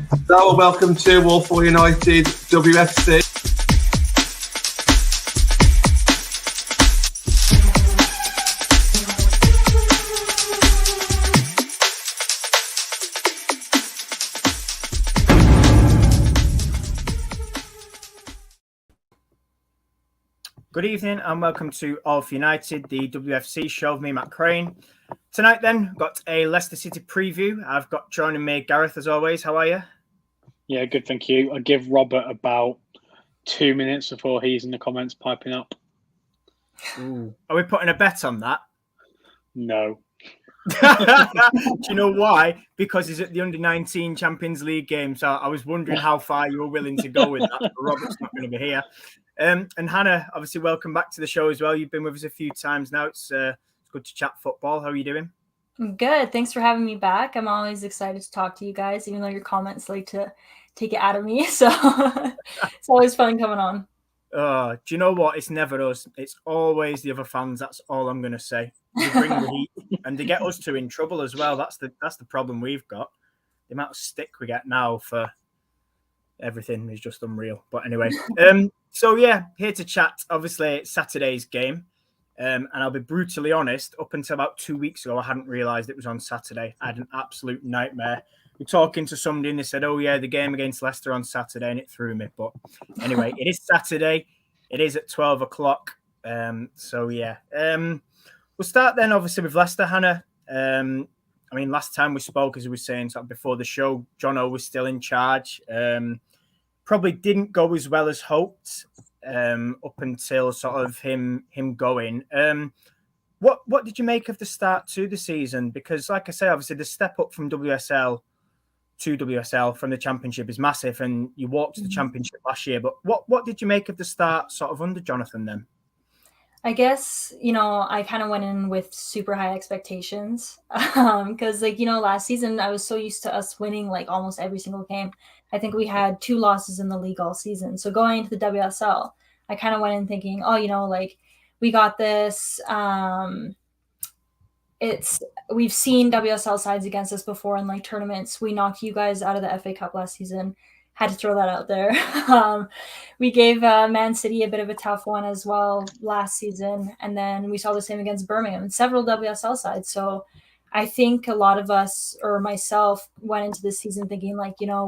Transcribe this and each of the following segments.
Hello, welcome to Walsall United WFC. Good evening and welcome to All for United, the WFC show with me, Matt Crane. Tonight then, got a Leicester City preview. I've got joining me Gareth as always. How are you? Yeah, good, thank you. I'll give Robert about 2 minutes before he's in the comments piping up. Ooh. Are we putting a bet on that? No. Do you know why? Because he's at the Under-19 Champions League game, so I was wondering how far you were willing to go with that. But Robert's not going to be here. And Hannah, obviously, welcome back to the show as well. You've been with us a few times now. It's good to chat football. How are you doing? I'm good. Thanks for having me back. I'm always excited to talk to you guys, even though your comments like to take it out of me. So it's always fun coming on. Do you know what? It's never us. It's always the other fans. That's all I'm going to say. They bring the heat, and they get us two in trouble as well. That's the problem we've got. The amount of stick we get now for everything is just unreal. But anyway, so yeah, here to chat. Obviously, it's Saturday's game. And I'll be brutally honest, up until about 2 weeks ago, I hadn't realised it was on Saturday. I had an absolute nightmare. We're talking to somebody and they said, oh yeah, the game against Leicester on Saturday, and it threw me. But anyway, it is Saturday. It is at 12 o'clock. So yeah. We'll start then obviously with Leicester, Hannah. I mean, last time we spoke, as we were saying sort of before the show, Jono was still in charge. Probably didn't go as well as hoped. Up until sort of him going. What did you make of the start to the season? Because like I say, obviously the step up from WSL to WSL from the Championship is massive, and you walked to the Championship last year. But what did you make of the start sort of under Jonathan then? I guess, I kind of went in with super high expectations because last season I was so used to us winning like almost every single game. I think we had 2 losses in the league all season. So going into the WSL, I kind of went in thinking, we got this. We've seen WSL sides against us before in like tournaments. We knocked you guys out of the FA Cup last season. Had to throw that out there. We gave Man City a bit of a tough one as well last season. And then we saw the same against Birmingham and several WSL sides. So I think a lot of us, or myself, went into this season thinking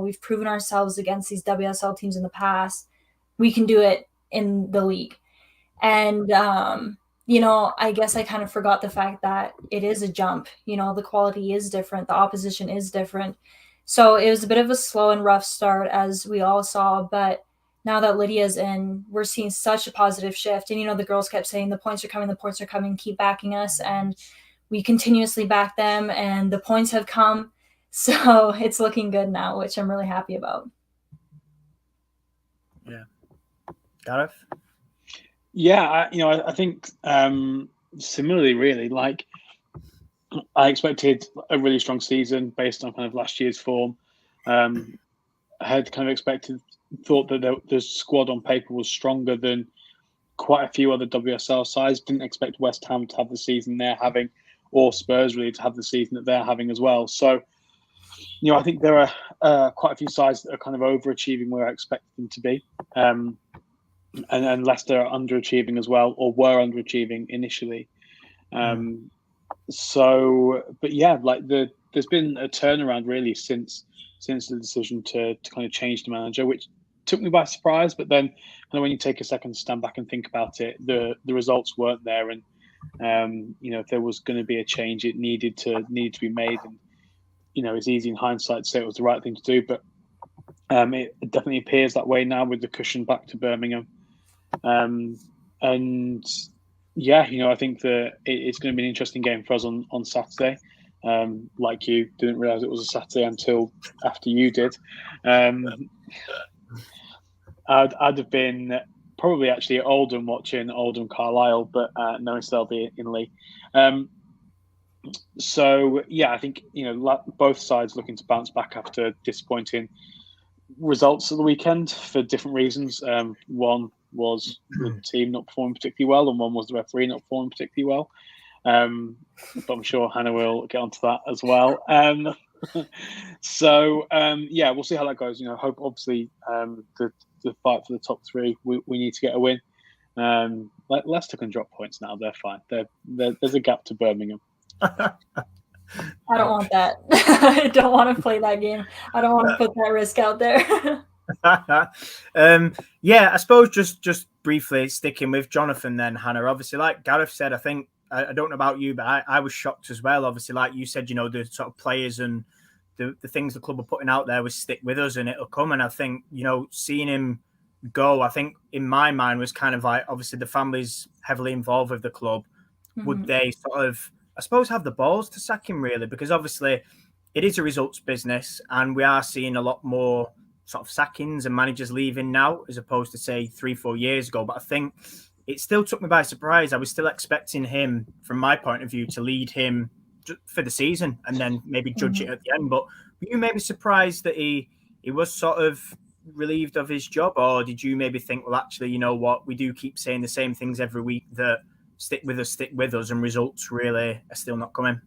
we've proven ourselves against these WSL teams in the past. We can do it in the league. And, I guess I kind of forgot the fact that it is a jump. The quality is different. The opposition is different. So it was a bit of a slow and rough start, as we all saw. But now that Lydia's in, we're seeing such a positive shift. And, the girls kept saying the points are coming, keep backing us. And we continuously back them, and the points have come. So it's looking good now, which I'm really happy about. Yeah. Gareth? Yeah, I think similarly, really, like I expected a really strong season based on kind of last year's form. I had kind of thought that the squad on paper was stronger than quite a few other WSL sides. Didn't expect West Ham to have the season they're having, or Spurs really to have the season that they're having as well. So, I think there are quite a few sides that are kind of overachieving where I expected them to be. And Leicester are underachieving as well, or were underachieving initially. But yeah, there's been a turnaround really since the decision to kind of change the manager, which took me by surprise. But then, kind of when you take a second to stand back and think about it, the results weren't there, and if there was going to be a change, it needed to be made. And it's easy in hindsight to say it was the right thing to do, but it definitely appears that way now with the cushion back to Birmingham. And yeah, I think that it's going to be an interesting game for us on Saturday. Like you, didn't realise it was a Saturday until after you did. I'd have been probably actually at Oldham watching Oldham Carlisle, but no, instead I'll be in Lee. So yeah, I think both sides looking to bounce back after disappointing results at the weekend for different reasons. One was the team not performing particularly well, and one was the referee not performing particularly well. But I'm sure Hannah will get onto that as well. So yeah, we'll see how that goes. Hope obviously the fight for the top three. We need to get a win. Leicester can drop points now. They're fine. There's a gap to Birmingham. I don't want that. I don't want to play that game. I don't want to put that risk out there. Yeah, I suppose just briefly sticking with Jonathan then, Hannah. Obviously, like Gareth said, I think I don't know about you, but I was shocked as well. Obviously, like you said, the sort of players and the things the club are putting out there was stick with us and it'll come. And I think, seeing him go, I think in my mind was kind of like, obviously the family's heavily involved with the club. Mm-hmm. Would they sort of, I suppose, have the balls to sack him really? Because obviously it is a results business and we are seeing a lot more sort of sackings and managers leaving now as opposed to say 3-4 years ago. But I think it still took me by surprise. I was still expecting him, from my point of view, to lead him for the season and then maybe judge it at the end. But were you maybe surprised that he was sort of relieved of his job, or did you maybe think, well, actually, you know what, we do keep saying the same things every week, that stick with us, and results really are still not coming?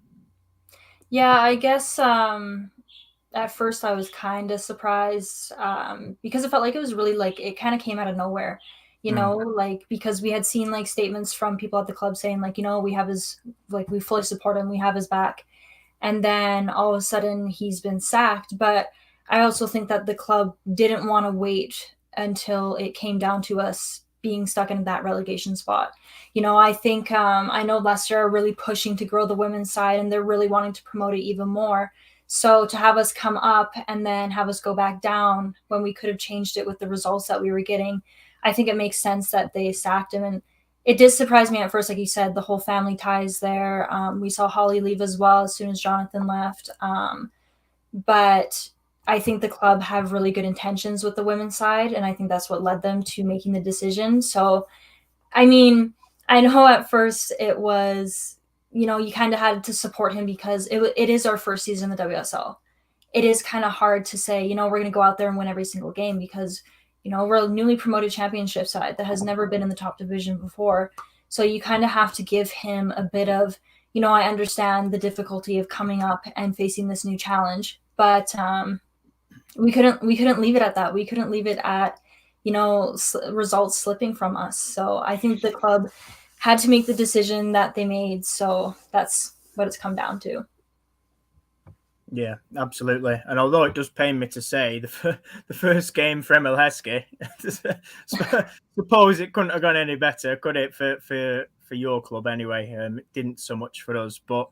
Yeah, I guess at first I was kind of surprised because it felt like it was really like it kind of came out of nowhere. Like because we had seen like statements from people at the club saying like, we have his, like, we fully support him, we have his back. And then all of a sudden he's been sacked. But I also think that the club didn't want to wait until it came down to us being stuck in that relegation spot. I think I know Leicester are really pushing to grow the women's side and they're really wanting to promote it even more. So to have us come up and then have us go back down when we could have changed it with the results that we were getting, I think it makes sense that they sacked him. And it did surprise me at first, like you said, the whole family ties there. We saw Holly leave as well as soon as Jonathan left. But I think the club have really good intentions with the women's side, and I think that's what led them to making the decision. So, I mean, I know at first it was, you kind of had to support him because it is our first season in the WSL. It is kind of hard to say, we're going to go out there and win every single game because we're a newly promoted championship side that has never been in the top division before. So you kind of have to give him a bit of, I understand the difficulty of coming up and facing this new challenge, but we couldn't leave it at that. We couldn't leave it at, results slipping from us. So I think the club had to make the decision that they made. So that's what it's come down to. Yeah, absolutely. And although it does pain me to say, the first game for Emil Heskey, suppose it couldn't have gone any better, could it, for your club anyway? It didn't so much for us. But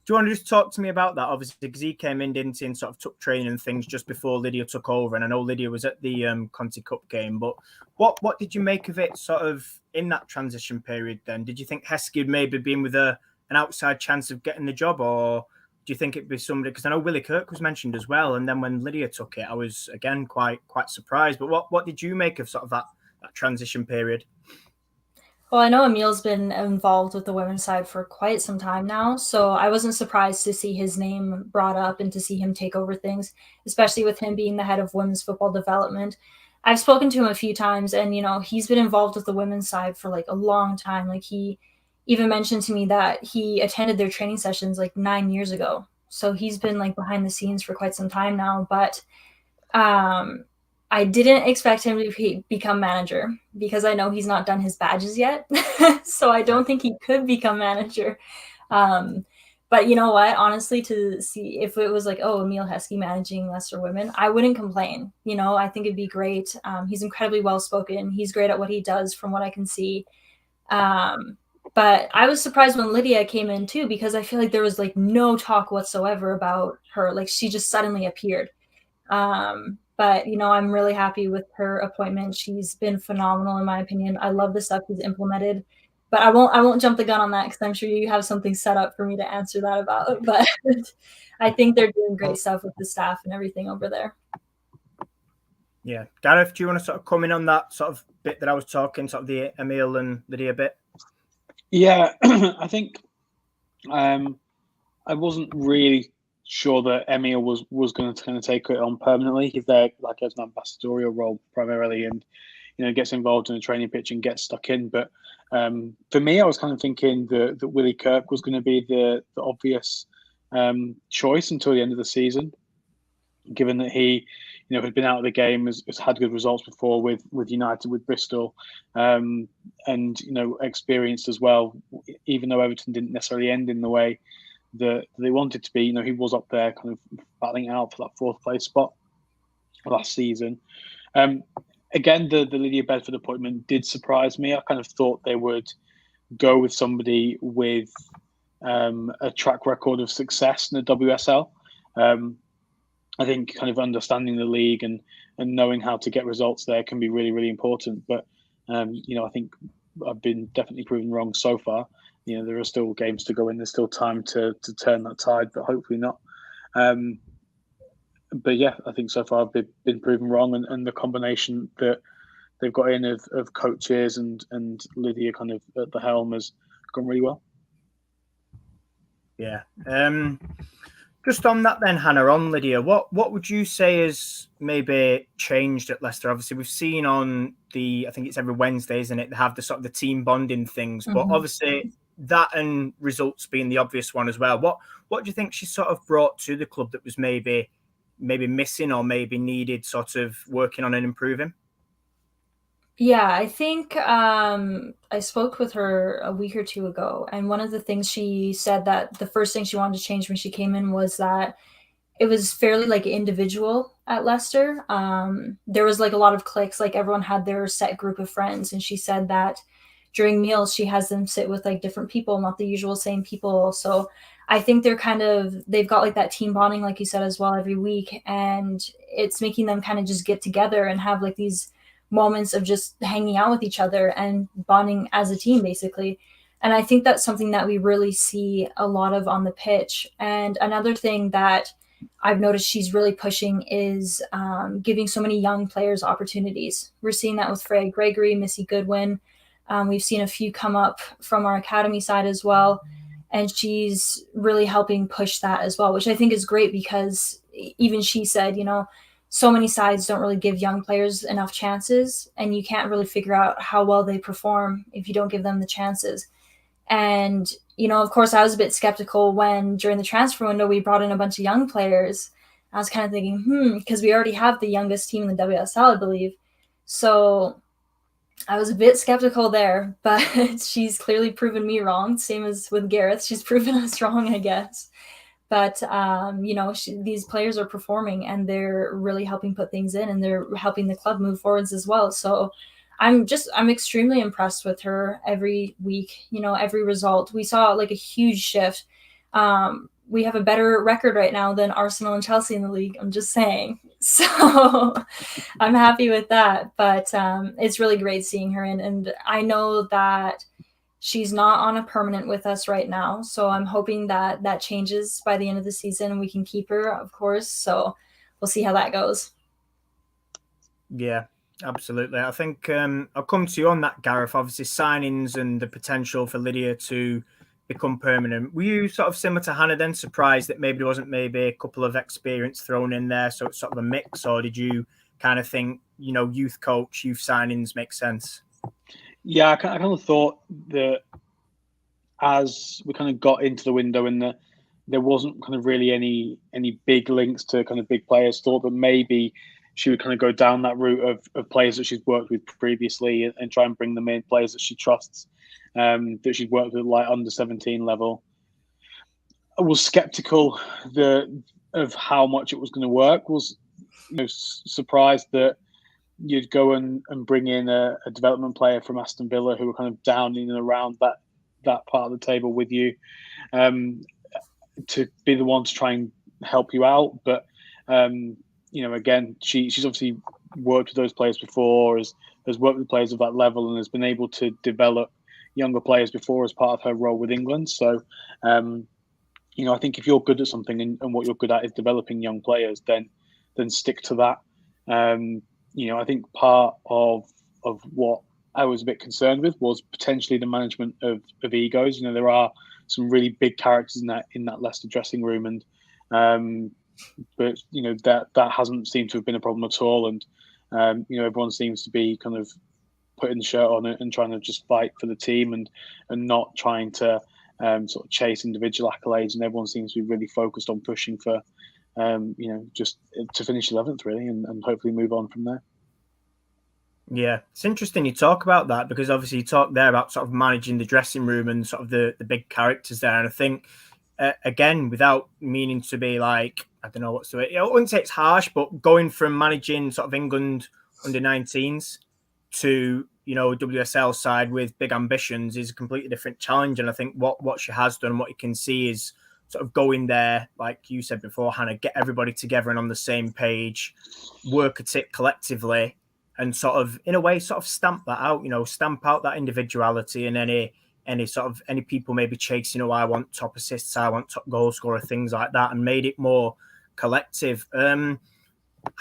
do you want to just talk to me about that? Obviously, because he came in, didn't he, and sort of took training and things just before Lydia took over. And I know Lydia was at the Conti Cup game. But what did you make of it sort of in that transition period then? Did you think Heskey had maybe been with an outside chance of getting the job, or do you think it'd be somebody? Because I know Willie Kirk was mentioned as well, and then when Lydia took it, I was again quite surprised. But what did you make of sort of that transition period? Well, I know Emil's been involved with the women's side for quite some time now, so I wasn't surprised to see his name brought up and to see him take over things, especially with him being the head of women's football development. I've spoken to him a few times, and he's been involved with the women's side for like a long time. Like he even mentioned to me that he attended their training sessions like 9 years ago. So he's been like behind the scenes for quite some time now. But I didn't expect him to become manager because I know he's not done his badges yet. So I don't think he could become manager. But you know what? Honestly, to see if it was like, Emil Heskey managing Leicester women, I wouldn't complain. I think it'd be great. He's incredibly well-spoken. He's great at what he does from what I can see. But I was surprised when Lydia came in too, because I feel like there was like no talk whatsoever about her. Like she just suddenly appeared. But I'm really happy with her appointment. She's been phenomenal in my opinion. I love the stuff she's implemented. But I won't jump the gun on that because I'm sure you have something set up for me to answer that about. But I think they're doing great stuff with the staff and everything over there. Yeah. Gareth, do you want to sort of come in on that sort of bit that I was talking, sort of the Emil and Lydia bit? Yeah, I think I wasn't really sure that Emil was going to kind of take it on permanently. He's there like as an ambassadorial role primarily, and gets involved in the training pitch and gets stuck in. But for me, I was kind of thinking that Willie Kirk was going to be the obvious choice until the end of the season, given that he, had been out of the game, has had good results before with United, with Bristol, and experienced as well. Even though Everton didn't necessarily end in the way that they wanted to be, he was up there, kind of battling out for that fourth place spot last season. Again, the Lydia Bedford appointment did surprise me. I kind of thought they would go with somebody with a track record of success in the WSL. I think kind of understanding the league and knowing how to get results there can be really, really important. But, I think I've been definitely proven wrong so far. There are still games to go in. There's still time to turn that tide, but hopefully not. But yeah, I think so far I've been proven wrong. And the combination that they've got in of coaches and Lydia kind of at the helm has gone really well. Yeah. Just on that then, Hannah, on Lydia, what would you say has maybe changed at Leicester? Obviously, we've seen on I think it's every Wednesday, isn't it? They have the sort of the team bonding things, but obviously that and results being the obvious one as well. What do you think she sort of brought to the club that was maybe missing or maybe needed sort of working on and improving? Yeah, I think I spoke with her a week or two ago, and one of the things she said that the first thing she wanted to change when she came in was that it was fairly like individual at Leicester. There was like a lot of cliques, like everyone had their set group of friends, and she said that during meals she has them sit with like different people, not the usual same people. So I think they've got like that team bonding, like you said, as well every week, and it's making them kind of just get together and have like these moments of just hanging out with each other and bonding as a team, basically. And I think that's something that we really see a lot of on the pitch. And another thing that I've noticed she's really pushing is giving so many young players opportunities. We're seeing that with Freya Gregory, Missy Goodwin. We've seen a few come up from our academy side as well. And she's really helping push that as well, which I think is great because even she said, so many sides don't really give young players enough chances, and you can't really figure out how well they perform if you don't give them the chances. And, of course, I was a bit skeptical when during the transfer window we brought in a bunch of young players. I was kind of thinking, because we already have the youngest team in the WSL, I believe. So I was a bit skeptical there, but she's clearly proven me wrong. Same as with Gareth. She's proven us wrong, I guess. But, these players are performing and they're really helping put things in and they're helping the club move forwards as well. So I'm extremely impressed with her every week, every result. We saw like a huge shift. We have a better record right now than Arsenal and Chelsea in the league. I'm just saying. So I'm happy with that. But it's really great seeing her in. And I know that she's not on a permanent with us right now. So I'm hoping that changes by the end of the season and we can keep her, of course. So we'll see how that goes. Yeah, absolutely. I think I'll come to you on that, Gareth. Obviously, signings and the potential for Lydia to become permanent. Were you sort of similar to Hannah then, surprised that maybe there wasn't maybe a couple of experience thrown in there, so it's sort of a mix? Or did you kind of think, youth coach, youth signings make sense? Yeah, I kind of thought that as we kind of got into the window and there wasn't kind of really any big links to kind of big players, thought that maybe she would kind of go down that route of players that she's worked with previously and try and bring them in, players that she trusts, that she's worked with like under 17 level. I was skeptical of how much it was going to work. Was surprised that you'd go and bring in a development player from Aston Villa who were kind of down in and around that part of the table with you, to be the one to try and help you out. But again, she's obviously worked with those players before, has worked with players of that level, and has been able to develop younger players before as part of her role with England. So, I think if you're good at something and what you're good at is developing young players, then stick to that. I think part of what I was a bit concerned with was potentially the management of egos. There are some really big characters in that Leicester dressing room, and but that hasn't seemed to have been a problem at all. And everyone seems to be kind of putting the shirt on it and trying to just fight for the team and not trying to sort of chase individual accolades, and everyone seems to be really focused on pushing for, just to finish 11th really, and hopefully move on from there. Yeah, it's interesting you talk about that, because obviously you talk there about sort of managing the dressing room and sort of the big characters there. And I think, again, without meaning to be like, I don't know what's the way, I wouldn't say it's harsh, but going from managing sort of England under-19s to, WSL side with big ambitions is a completely different challenge. And I think what she has done, what you can see is sort of going there, like you said before, Hannah, get everybody together and on the same page, work at it collectively, and sort of, in a way, sort of stamp that out, stamp out that individuality and any people maybe chasing, I want top assists, I want top goal scorer, things like that, and made it more collective.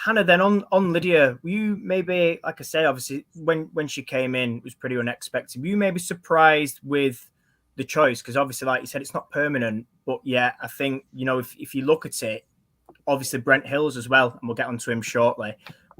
Hannah, then on Lydia, were you maybe, like I say, obviously when she came in, it was pretty unexpected. Were you maybe surprised with the choice? Because obviously, like you said, it's not permanent, but yeah, I think, if you look at it, obviously Brent Hills as well, and we'll get onto him shortly.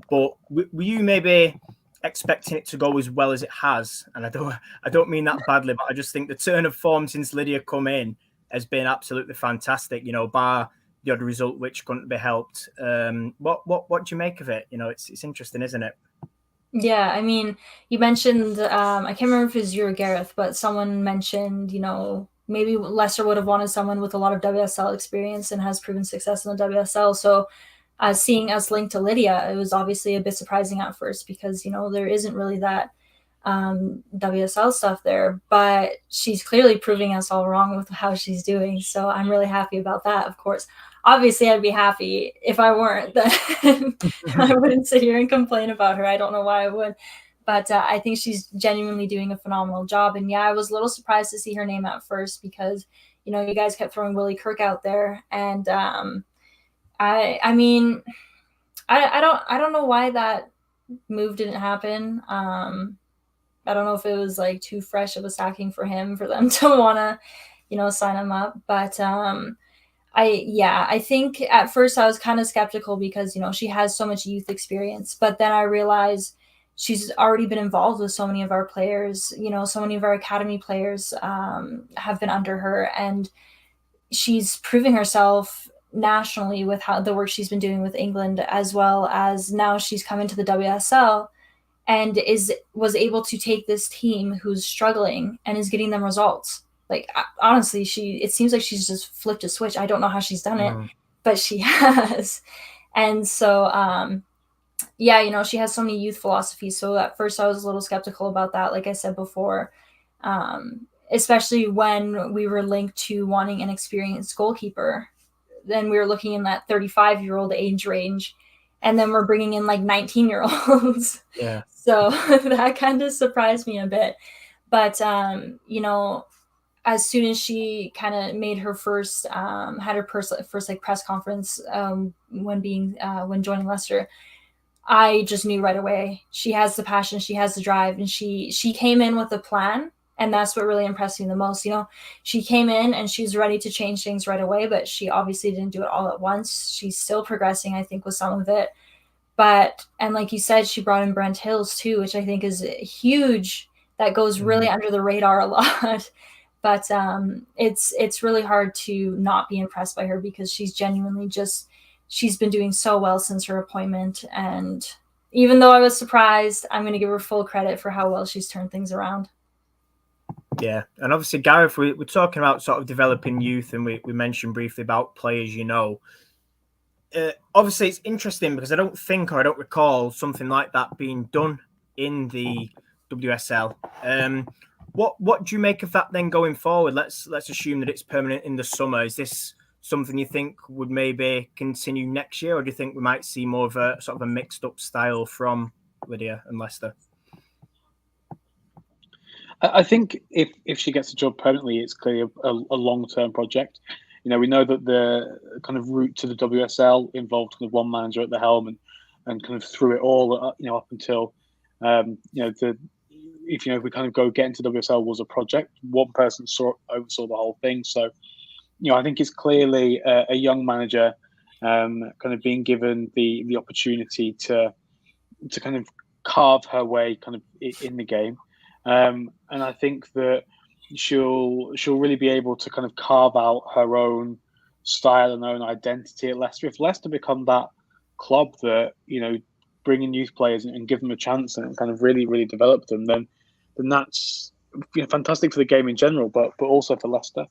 But were you maybe expecting it to go as well as it has? And I don't mean that badly, but I just think the turn of form since Lydia come in has been absolutely fantastic. Bar the odd result which couldn't be helped. What do you make of it? It's interesting, isn't it? Yeah, I mean, you mentioned I can't remember if it was you or Gareth, but someone mentioned maybe Leicester would have wanted someone with a lot of WSL experience and has proven success in the WSL. So seeing us linked to Lydia, it was obviously a bit surprising at first because, there isn't really that WSL stuff there, but she's clearly proving us all wrong with how she's doing. So I'm really happy about that, of course. Obviously, I'd be happy if I weren't. Then I wouldn't sit here and complain about her. I don't know why I would. But I think she's genuinely doing a phenomenal job. And yeah, I was a little surprised to see her name at first because, you guys kept throwing Willie Kirk out there. And I mean, I don't know why that move didn't happen. I don't know if it was like too fresh of a sacking for him for them to want to, sign him up. But I think at first I was kind of skeptical because, she has so much youth experience. But then I realized she's already been involved with so many of our players. So many of our academy players have been under her, and she's proving herself nationally with the work she's been doing with England, as well as now she's come into the WSL and was able to take this team who's struggling and is getting them results. Like, honestly, it seems like she's just flipped a switch. I don't know how she's done it, but she has. And so, she has so many youth philosophies. So at first I was a little skeptical about that, like I said before, especially when we were linked to wanting an experienced goalkeeper. Then we were looking in that 35-year-old age range, and then we're bringing in like 19-year-olds. Yeah. So that kind of surprised me a bit. But, as soon as she kind of made her first, had her first like press conference when joining Leicester, I just knew right away she has the passion, she has the drive, and she came in with a plan. And that's what really impressed me the most. She came in and she's ready to change things right away, but she obviously didn't do it all at once. She's still progressing, I think, with some of it. And like you said, she brought in Brent Hills too, which I think is huge. That goes really under the radar a lot. But it's really hard to not be impressed by her because she's genuinely she's been doing so well since her appointment. And even though I was surprised, I'm going to give her full credit for how well she's turned things around. Yeah, and obviously, Gareth, we're talking about sort of developing youth, and we mentioned briefly about players, obviously, it's interesting because I don't think, or I don't recall something like that being done in the WSL. What do you make of that then going forward? Let's assume that it's permanent in the summer. Is this something you think would maybe continue next year, or do you think we might see more of a sort of a mixed up style from Lydia and Leicester? I think if she gets a job permanently, it's clearly a long-term project. We know that the kind of route to the WSL involved kind of one manager at the helm and kind of through it all, up until, if we kind of go get into WSL was a project. One person oversaw the whole thing. So, I think it's clearly a young manager kind of being given the opportunity to kind of carve her way kind of in the game. And I think that, she'll really be able to kind of carve out her own style and own identity at Leicester. If Leicester become that club that, you know, bring in youth players and give them a chance and kind of really develop them, then that's, you know, fantastic for the game in general, but also for Leicester.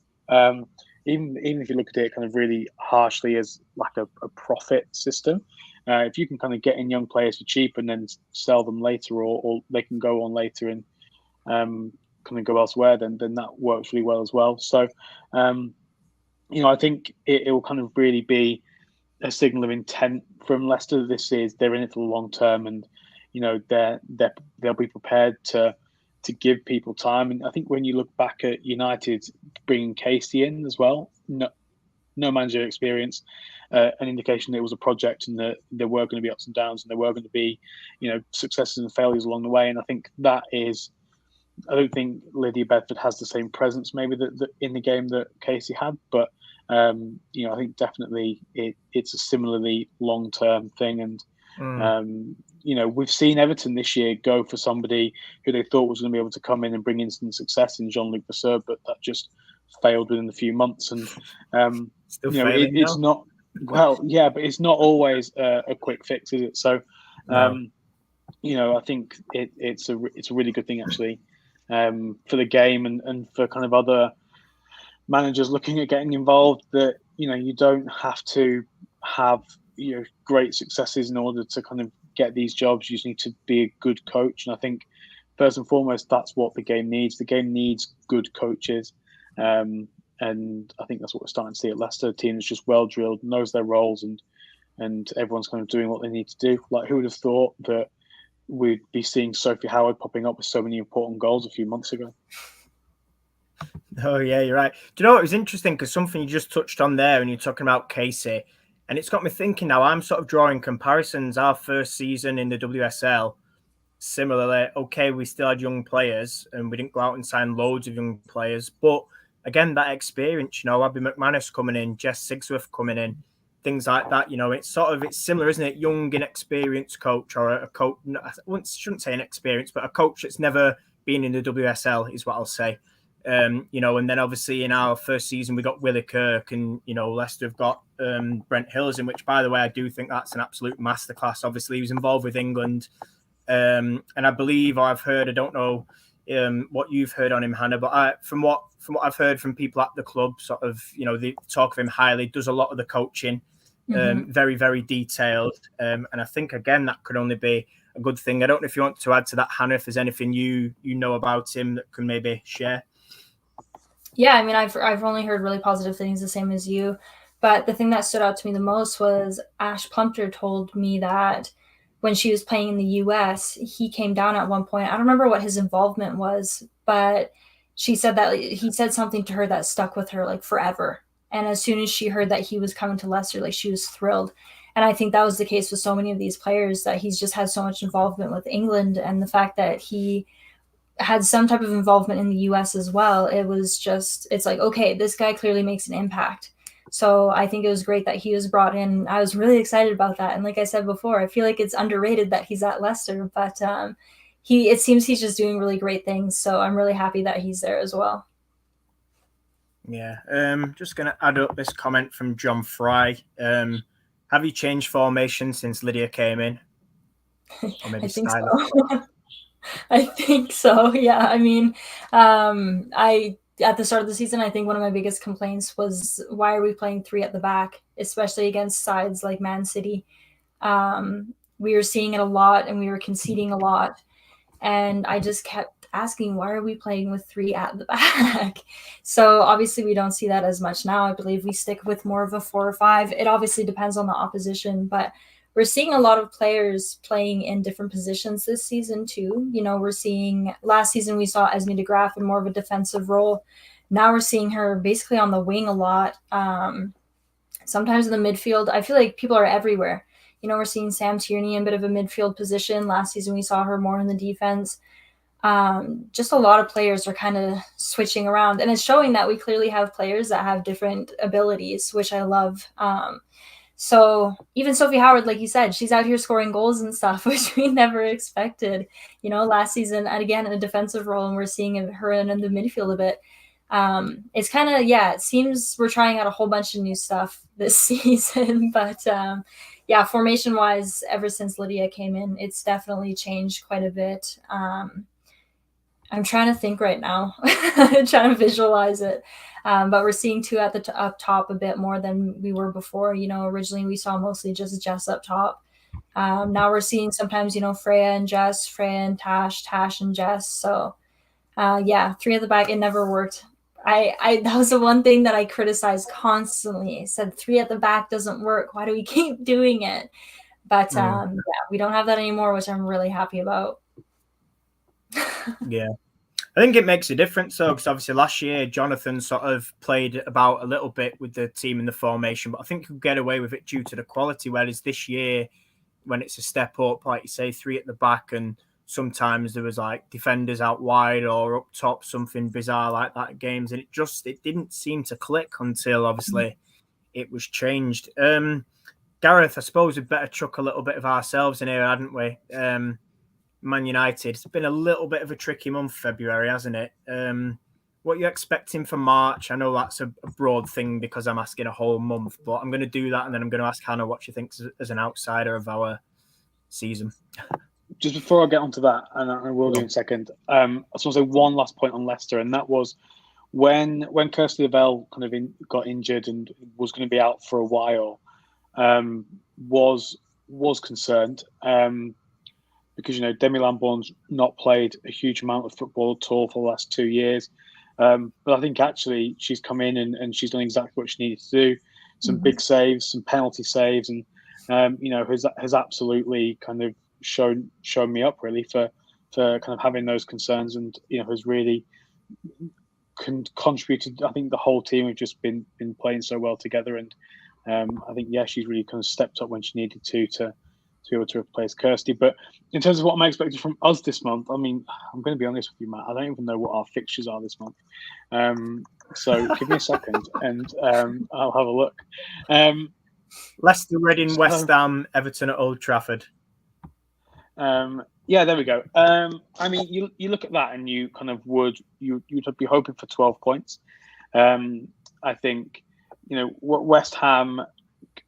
Even if you look at it kind of really harshly as like a profit system, if you can kind of get in young players for cheap and then sell them later, or they can go on later and kind of go elsewhere, then that works really well as well. So, you know, I think it will kind of really be a signal of intent from Leicester. This is, they're in it for the long term, and you know they'll be prepared to give people time. And I think when you look back at United bringing Casey in as well, no managerial experience, an indication that it was a project and that there were going to be ups and downs and there were going to be, you know, successes and failures along the way. And I think that is, I don't think Lydia Bedford has the same presence maybe that in the game that Casey had, but you know, I think definitely it's a similarly long-term thing. And you know, we've seen Everton this year go for somebody who they thought was going to be able to come in and bring instant success in Jean-Luc Vasseur, but that just failed within a few months. And Still you know, it's not, well, yeah, but it's not always a quick fix, is it? So you know, I think it's a really good thing actually, for the game and for kind of other managers looking at getting involved, that, you know, you don't have to have, you know, great successes in order to kind of get these jobs. You just need to be a good coach. And I think first and foremost, that's what the game needs. The game needs good coaches. And I think that's what we're starting to see at Leicester. The team is just well drilled, knows their roles, and everyone's kind of doing what they need to do. Like, who would have thought that we'd be seeing Sophie Howard popping up with so many important goals a few months ago? Oh, yeah, you're right. Do you know what was interesting? Because something you just touched on there, and you're talking about Casey, and it's got me thinking now. I'm sort of drawing comparisons. Our first season in the WSL, similarly, okay, we still had young players, and we didn't go out and sign loads of young players. But again, that experience, you know, Abby McManus coming in, Jess Sigsworth coming in, things like that. You know, it's similar, isn't it? Young, inexperienced coach, or a coach. I shouldn't say inexperienced, but a coach that's never been in the WSL is what I'll say. You know, and then obviously in our first season we got Willie Kirk, and you know, Leicester have got Brent Hills, in which, by the way, I do think that's an absolute masterclass. Obviously, he was involved with England, and I believe, or I've heard, I don't know what you've heard on him, Hannah, but from what I've heard from people at the club, sort of, you know, they talk of him highly. Does a lot of the coaching, very, very detailed, and I think again that could only be a good thing. I don't know if you want to add to that, Hannah, if there's anything you know about him that can maybe share. Yeah, I mean, I've only heard really positive things, the same as you. But the thing that stood out to me the most was Ash Plumter told me that when she was playing in the US, he came down at one point. I don't remember what his involvement was, but she said that he said something to her that stuck with her like forever. And as soon as she heard that he was coming to Leicester, like, she was thrilled. And I think that was the case with so many of these players, that he's just had so much involvement with England, and the fact that he had some type of involvement in the US as well. It was just, it's like, okay, this guy clearly makes an impact. So I think it was great that he was brought in. I was really excited about that. And like I said before, I feel like it's underrated that he's at Leicester, but it seems he's just doing really great things. So I'm really happy that he's there as well. Yeah. Just going to add up this comment from John Fry. Have you changed formation since Lydia came in? Or maybe I think so. I think so. Yeah. I mean, at the start of the season, I think one of my biggest complaints was, why are we playing three at the back, especially against sides like Man City? We were seeing it a lot, and we were conceding a lot. And I just kept asking, why are we playing with three at the back? So obviously we don't see that as much now. I believe we stick with more of a 4 or 5. It obviously depends on the opposition, but we're seeing a lot of players playing in different positions this season too. You know, we're seeing, last season we saw Esme de Graaf in more of a defensive role. Now we're seeing her basically on the wing a lot. Sometimes in the midfield. I feel like people are everywhere. You know, we're seeing Sam Tierney in a bit of a midfield position. Last season we saw her more in the defense. Just a lot of players are kind of switching around, and it's showing that we clearly have players that have different abilities, which I love. So even Sophie Howard, like you said, she's out here scoring goals and stuff, which we never expected, last season. And again, in a defensive role, and we're seeing her in the midfield a bit. It's kind of, it seems we're trying out a whole bunch of new stuff this season. But formation wise, ever since Lydia came in, it's definitely changed quite a bit. I'm trying to think right now, trying to visualize it. But we're seeing two at the up top a bit more than we were before. Originally we saw mostly just Jess up top. Now we're seeing sometimes, Freya and Jess, Freya and Tash and Jess. So, three at the back, it never worked. That was the one thing that I criticized constantly. I said 3 at the back doesn't work. Why do we keep doing it? But we don't have that anymore, which I'm really happy about. Yeah. I think it makes a difference, though, because obviously last year Jonathan sort of played about a little bit with the team in the formation, but I think he'll get away with it due to the quality, whereas this year, when it's a step up, like you say, 3 at the back, and sometimes there was like defenders out wide or up top, something bizarre like that at games, and it didn't seem to click until obviously it was changed. Gareth, I suppose we'd better chuck a little bit of ourselves in here, hadn't we? Man United, it's been a little bit of a tricky month, February, hasn't it? What are you expecting for March? I know that's a broad thing because I'm asking a whole month, but I'm going to do that, and then I'm going to ask Hannah what she thinks as an outsider of our season. Just before I get onto that, and I will do in a second, I just want to say one last point on Leicester, and that was when Kirsty Lavelle kind of got injured and was going to be out for a while, was concerned. Because, Demi Lambourne's not played a huge amount of football at all for the last 2 years. But I think actually she's come in and she's done exactly what she needed to do. Some big saves, some penalty saves, and, has absolutely kind of shown me up really for kind of having those concerns, and, has really contributed. I think the whole team have just been playing so well together. And I think, she's really kind of stepped up when she needed to be able to replace Kirsty. But in terms of what I'm expecting from us this month, I mean, I'm going to be honest with you, Matt, I don't even know what our fixtures are this month. So give me a second and I'll have a look. Leicester, Reading, West Ham, Everton at Old Trafford. There we go. I mean, you look at that and you kind of you'd be hoping for 12 points. I think, West Ham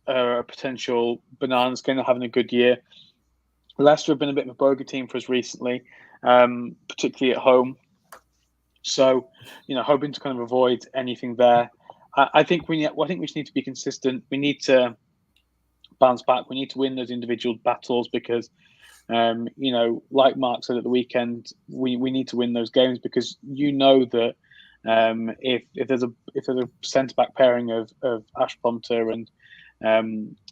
are a potential banana skin, having a good year. Leicester have been a bit of a bogey team for us recently, particularly at home. So, hoping to kind of avoid anything there. I think we just need to be consistent. We need to bounce back. We need to win those individual battles because, like Mark said at the weekend, we need to win those games because that if there's a centre back pairing of Ash Plumter and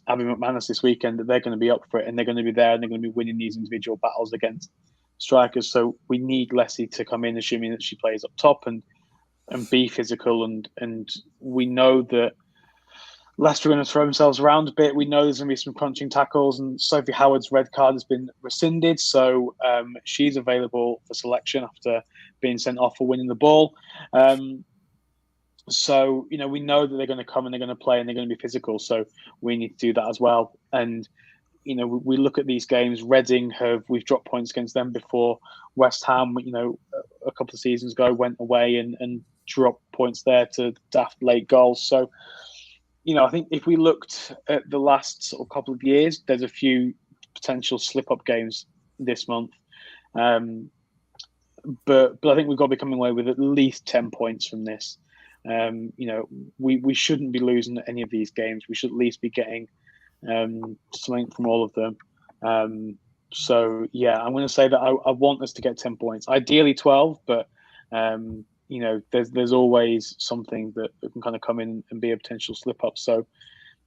Abby McManus this weekend, that they're going to be up for it and they're going to be there and they're going to be winning these individual battles against strikers. So we need Leslie to come in, assuming that she plays up top and be physical. And we know that Leicester are going to throw themselves around a bit. We know there's going to be some crunching tackles, and Sophie Howard's red card has been rescinded, so she's available for selection after being sent off for winning the ball. So, we know that they're going to come and they're going to play and they're going to be physical. So we need to do that as well. And, we look at these games. Reading we've dropped points against them before. West Ham, a couple of seasons ago went away and dropped points there to daft late goals. So, I think if we looked at the last sort of couple of years, there's a few potential slip-up games this month. But I think we've got to be coming away with at least 10 points from this. We shouldn't be losing any of these games. We should at least be getting something from all of them. So I'm going to say that I want us to get 10 points, ideally 12, but there's always something that can kind of come in and be a potential slip up. So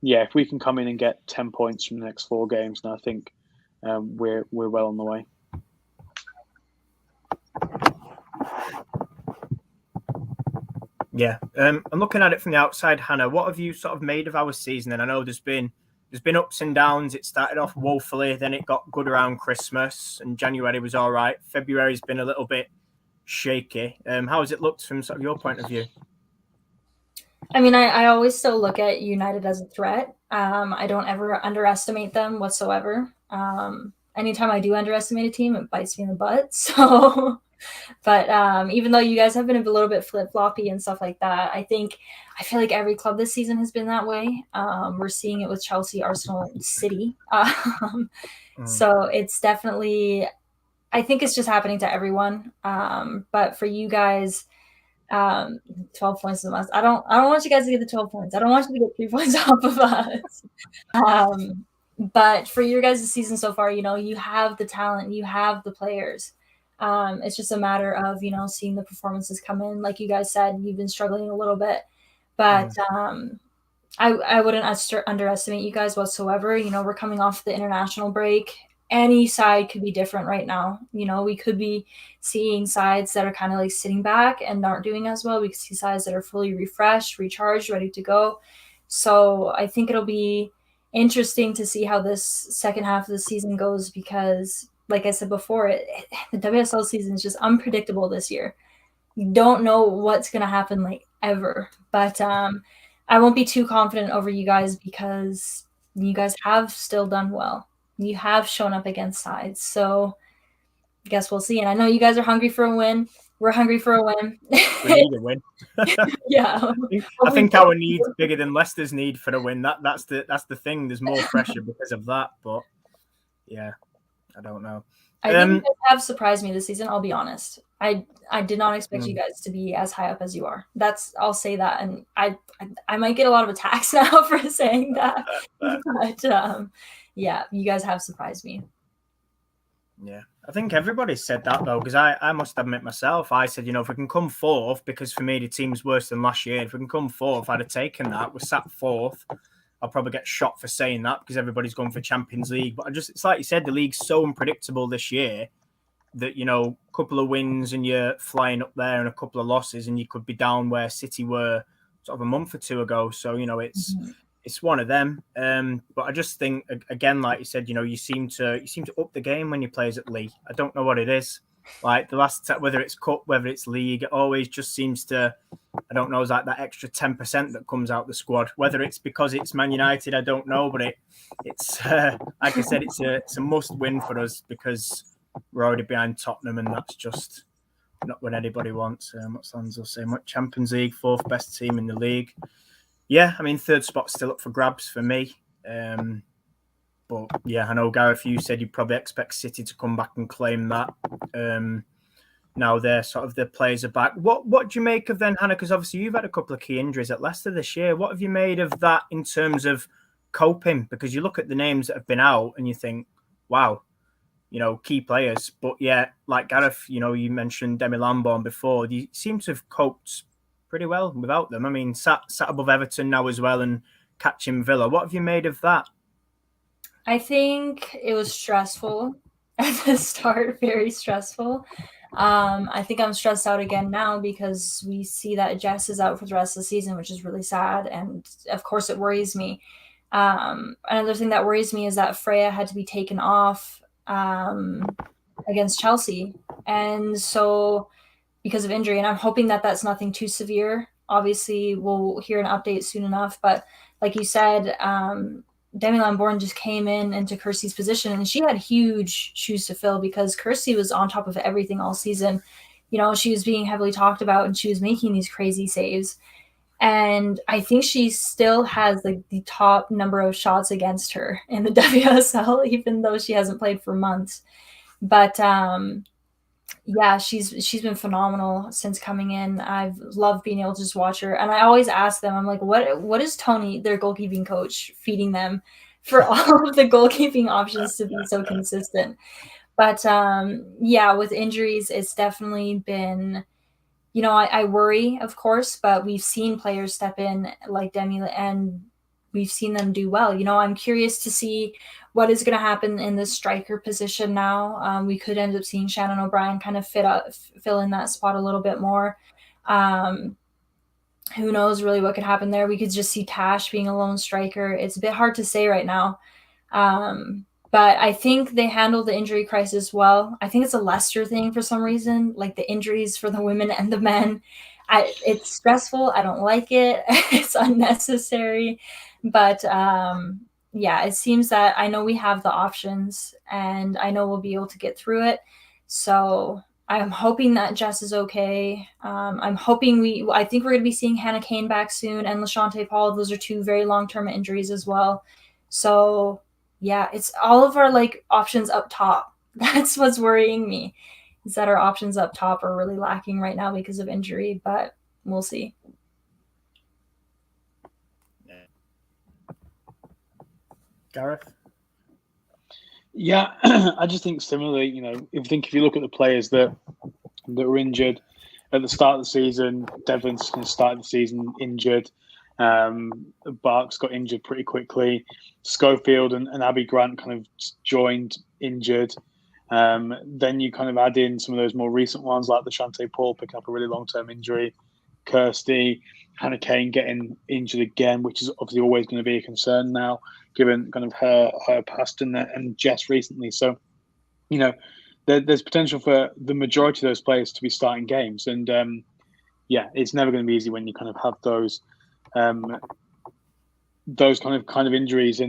if we can come in and get 10 points from the next 4 games, then I think we're well on the way. Yeah, I'm looking at it from the outside, Hannah. What have you sort of made of our season? And I know there's been ups and downs. It started off woefully, then it got good around Christmas, and January was all right. February's been a little bit shaky. How has it looked from sort of your point of view? I mean, I always still look at United as a threat. I don't ever underestimate them whatsoever. Anytime I do underestimate a team, it bites me in the butt. So, but even though you guys have been a little bit flip floppy and stuff like that, I feel like every club this season has been that way. We're seeing it with Chelsea, Arsenal, and City. So it's definitely, I think it's just happening to everyone. But for you guys, 12 points is the most. I don't want you guys to get the 12 points. I don't want you to get 3 points off of us. But for your guys' season so far, you have the talent, you have the players. It's just a matter of, seeing the performances come in. Like you guys said, you've been struggling a little bit, but I wouldn't underestimate you guys whatsoever. We're coming off the international break. Any side could be different right now. We could be seeing sides that are kind of like sitting back and aren't doing as well. We could see sides that are fully refreshed, recharged, ready to go. So I think it'll be interesting to see how this second half of the season goes because, like I said before, the WSL season is just unpredictable this year. You don't know what's going to happen like ever. But I won't be too confident over you guys because you guys have still done well. You have shown up against sides. So I guess we'll see. And I know you guys are hungry for a win. We're hungry for a win. We need a win. Yeah. I think our need's bigger than Leicester's need for a win. That's the thing. There's more pressure because of that. But yeah, I don't know. I think you guys have surprised me this season, I'll be honest. I did not expect you guys to be as high up as you are. I'll say that. And I might get a lot of attacks now for saying that. But yeah, you guys have surprised me. Yeah, I think everybody said that though, because I must admit myself, I said, if we can come fourth, because for me the team's worse than last year. If we can come fourth, I'd have taken that. We're sat fourth. I'll probably get shot for saying that because everybody's going for Champions League. But it's like you said, the league's so unpredictable this year that, a couple of wins and you're flying up there and a couple of losses and you could be down where City were sort of a month or two ago. So, it's one of them. But I just think, again, like you said, you seem to up the game when you play at League. I don't know what it is. Like the last, whether it's cup, whether it's league, it always just seems to, I don't know, is like that extra 10% that comes out the squad. Whether it's because it's Man United, I don't know, but it's like I said, it's a must win for us because we're already behind Tottenham, and that's just not what anybody wants. What Sans will say, Champions League, fourth best team in the league. Yeah, I mean, third spot's still up for grabs for me. But yeah, I know, Gareth, you said you probably expect City to come back and claim that. Now they're sort of the players are back. What do you make of then, Hannah? Because obviously you've had a couple of key injuries at Leicester this year. What have you made of that in terms of coping? Because you look at the names that have been out and you think, wow, key players. But yeah, like Gareth, you mentioned Demi Lamborn before. You seem to have coped pretty well without them. I mean, sat above Everton now as well and catching Villa. What have you made of that? I think it was stressful at the start, very stressful. I think I'm stressed out again now because we see that Jess is out for the rest of the season, which is really sad. And of course it worries me. Another thing that worries me is that Freya had to be taken off against Chelsea. And so because of injury, and I'm hoping that that's nothing too severe. Obviously, we'll hear an update soon enough. But like you said, Demi Lamborn just came into Kirsty's position, and she had huge shoes to fill because Kirsty was on top of everything all season. She was being heavily talked about, and she was making these crazy saves. And I think she still has like the top number of shots against her in the WSL, even though she hasn't played for months. But yeah, she's been phenomenal since coming in. I've loved being able to just watch her. And I always ask them, I'm like, what is Tony, their goalkeeping coach, feeding them for all of the goalkeeping options to be so consistent? But yeah, with injuries, it's definitely been, I worry, of course, but we've seen players step in like Demi, and we've seen them do well. I'm curious to see what is going to happen in the striker position now. We could end up seeing Shannon O'Brien kind of fill in that spot a little bit more. Who knows really what could happen there? We could just see Tash being a lone striker. It's a bit hard to say right now. But I think they handled the injury crisis well. I think it's a Leicester thing for some reason, like the injuries for the women and the men. It's stressful. I don't like it. It's unnecessary. But yeah, it seems that I know we have the options and I know we'll be able to get through it. So I'm hoping that Jess is okay. I'm hoping I think we're going to be seeing Hannah Kane back soon and LaShante Paul. Those are two very long-term injuries as well. So yeah, it's all of our like options up top. That's what's worrying me, is that our options up top are really lacking right now because of injury, but we'll see. Gareth? Yeah, I just think similarly, if you look at the players that were injured at the start of the season, Devlin's kind of started the season injured. Barks got injured pretty quickly. Schofield and Abby Grant kind of joined injured. Then you kind of add in some of those more recent ones like the Shante Paul picking up a really long-term injury, Kirsty, Hannah Kane getting injured again, which is obviously always going to be a concern now, given kind of her past and Jess recently. So, there's potential for the majority of those players to be starting games, and it's never going to be easy when you kind of have those kind of injuries,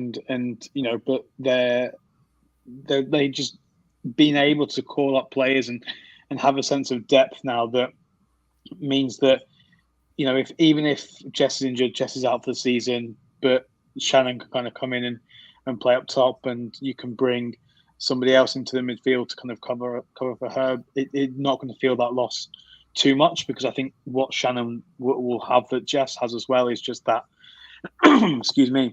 but they just being able to call up players and have a sense of depth now that means that if Jess is injured, Jess is out for the season, but Shannon can kind of come in and play up top, and you can bring somebody else into the midfield to kind of cover for her. It's not going to feel that loss too much, because I think what Shannon will have that Jess has as well is just that, excuse me,